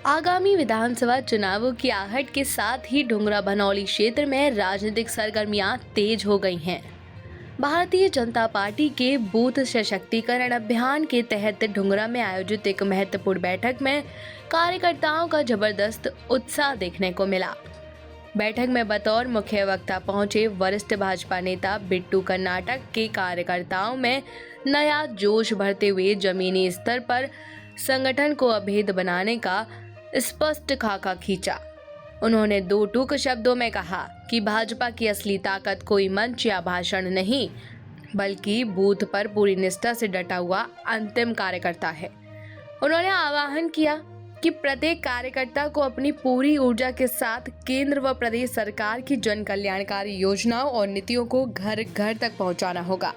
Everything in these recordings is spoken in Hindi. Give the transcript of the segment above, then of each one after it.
आगामी विधानसभा चुनावों की आहट के साथ ही डुंगरा बनौली क्षेत्र में राजनीतिक सरगर्मियां तेज हो गई हैं। भारतीय जनता पार्टी के बूथ सशक्तिकरण अभियान के तहत डुंगरा में आयोजित एक महत्वपूर्ण बैठक में कार्यकर्ताओं का जबरदस्त उत्साह देखने को मिला। बैठक में बतौर मुख्य वक्ता पहुंचे वरिष्ठ भाजपा नेता बिट्टू कर्नाटक के कार्यकर्ताओं में नया जोश भरते हुए जमीनी स्तर पर संगठन को अभेद बनाने का स्पष्ट खाका खींचा। उन्होंने दो टूक शब्दों में कहा कि भाजपा की असली ताकत कोई मंच या भाषण नहीं, बल्कि बूथ पर पूरी निष्ठा से डटा हुआ अंतिम कार्यकर्ता है। उन्होंने आह्वान किया कि प्रत्येक कार्यकर्ता को अपनी पूरी ऊर्जा के साथ केंद्र व प्रदेश सरकार की जन कल्याणकारी योजनाओं और नीतियों को घर घर तक पहुंचाना होगा,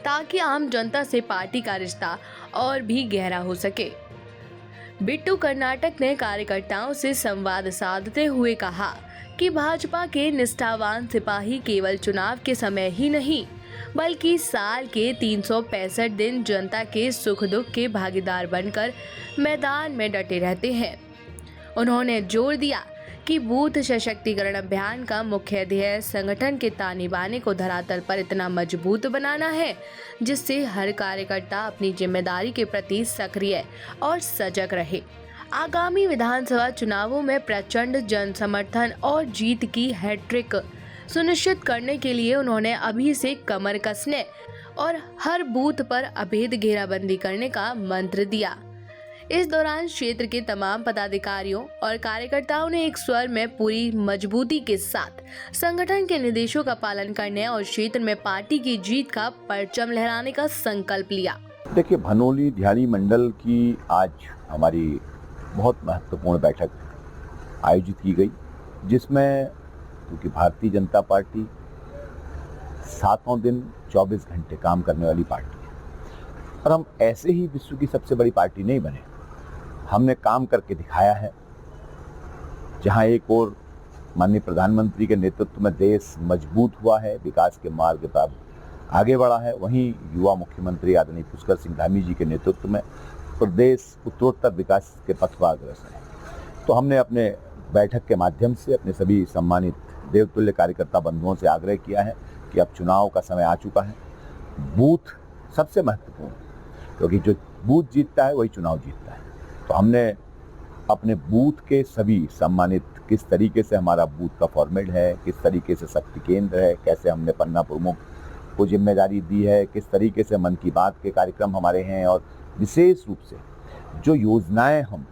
ताकि आम जनता से पार्टी का रिश्ता और भी गहरा हो सके। बिट्टू कर्नाटक ने कार्यकर्ताओं से संवाद साधते हुए कहा कि भाजपा के निष्ठावान सिपाही केवल चुनाव के समय ही नहीं, बल्कि साल के 365 दिन जनता के सुख दुख के भागीदार बनकर मैदान में डटे रहते हैं। उन्होंने जोर दिया कि बूथ सशक्तिकरण अभियान का मुख्य ध्येय संगठन के ताने बाने को धरातल पर इतना मजबूत बनाना है, जिससे हर कार्यकर्ता अपनी जिम्मेदारी के प्रति सक्रिय और सजग रहे। आगामी विधानसभा चुनावों में प्रचंड जन समर्थन और जीत की हैट्रिक सुनिश्चित करने के लिए उन्होंने अभी से कमर कसने और हर बूथ पर अभेद घेराबंदी करने का मंत्र दिया। इस दौरान क्षेत्र के तमाम पदाधिकारियों और कार्यकर्ताओं ने एक स्वर में पूरी मजबूती के साथ संगठन के निर्देशों का पालन करने और क्षेत्र में पार्टी की जीत का परचम लहराने का संकल्प लिया। देखिए, भनोली ध्यानी मंडल की आज हमारी बहुत महत्वपूर्ण बैठक आयोजित की गई, जिसमें क्योंकि भारतीय जनता पार्टी सातों दिन 24 घंटे काम करने वाली पार्टी है और हम ऐसे ही विश्व की सबसे बड़ी पार्टी नहीं बने। हमने काम करके दिखाया है। जहां एक और माननीय प्रधानमंत्री के नेतृत्व में देश मजबूत हुआ है, विकास के मार्ग पर आगे बढ़ा है, वहीं युवा मुख्यमंत्री आदरणीय पुष्कर सिंह धामी जी के नेतृत्व में प्रदेश उत्तरोत्तर विकास के पथ पर अग्रसर है। तो हमने अपने बैठक के माध्यम से अपने सभी सम्मानित देवतुल्य कार्यकर्ता बंधुओं से आग्रह किया है कि अब चुनाव का समय आ चुका है। बूथ सबसे महत्वपूर्ण, क्योंकि जो बूथ जीतता है वही चुनाव जीतता है। तो हमने अपने बूथ के सभी सम्मानित, किस तरीके से हमारा बूथ का फॉर्मेट है, किस तरीके से शक्ति केंद्र है, कैसे हमने पन्ना प्रमुख को जिम्मेदारी दी है, किस तरीके से मन की बात के कार्यक्रम हमारे हैं, और विशेष रूप से जो योजनाएं हम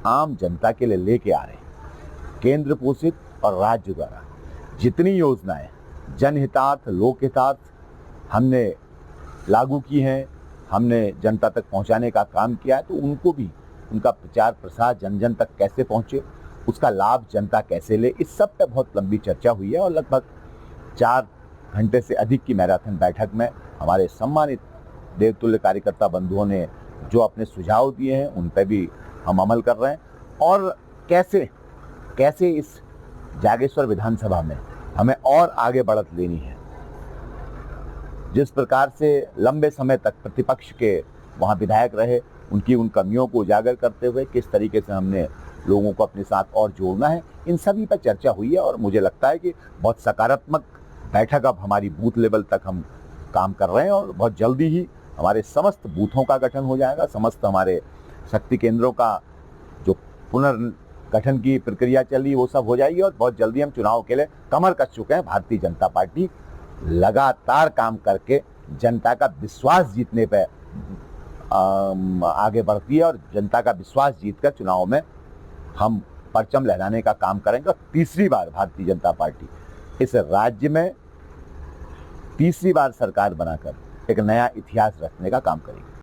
आम जनता के लिए लेके आ रहे हैं, केंद्र पोषित और राज्य द्वारा जितनी योजनाएं जनहितार्थ लोकहितार्थ हमने लागू की हैं, हमने जनता तक पहुंचाने का काम किया है, तो उनको भी उनका प्रचार प्रसार जन जन तक कैसे पहुंचे, उसका लाभ जनता कैसे ले, इस सब पे बहुत लंबी चर्चा हुई है। और लगभग 4 घंटे से अधिक की मैराथन बैठक में हमारे सम्मानित देवतुल्य कार्यकर्ता बंधुओं ने जो अपने सुझाव दिए हैं उन पर भी हम अमल कर रहे हैं। और कैसे इस जागेश्वर विधानसभा में हमें और आगे बढ़त लेनी है। जिस प्रकार से लंबे समय तक प्रतिपक्ष के वहाँ विधायक रहे, उनकी उन कमियों को उजागर करते हुए किस तरीके से हमने लोगों को अपने साथ और जोड़ना है, इन सभी पर चर्चा हुई है। और मुझे लगता है कि बहुत सकारात्मक बैठक अब हमारी बूथ लेवल तक हम काम कर रहे हैं और बहुत जल्दी ही हमारे समस्त बूथों का गठन हो जाएगा। समस्त हमारे शक्ति केंद्रों का जो पुनर्गठन की प्रक्रिया चल रही है वो सब हो जाएगी और बहुत जल्दी हम चुनाव के लिए कमर कस चुके हैं। भारतीय जनता पार्टी लगातार काम करके जनता का विश्वास जीतने पे आगे बढ़ती है और जनता का विश्वास जीतकर चुनाव में हम परचम लहराने का काम करेंगे। और तीसरी बार भारतीय जनता पार्टी इस राज्य में तीसरी बार सरकार बनाकर एक नया इतिहास रचने का काम करेगी।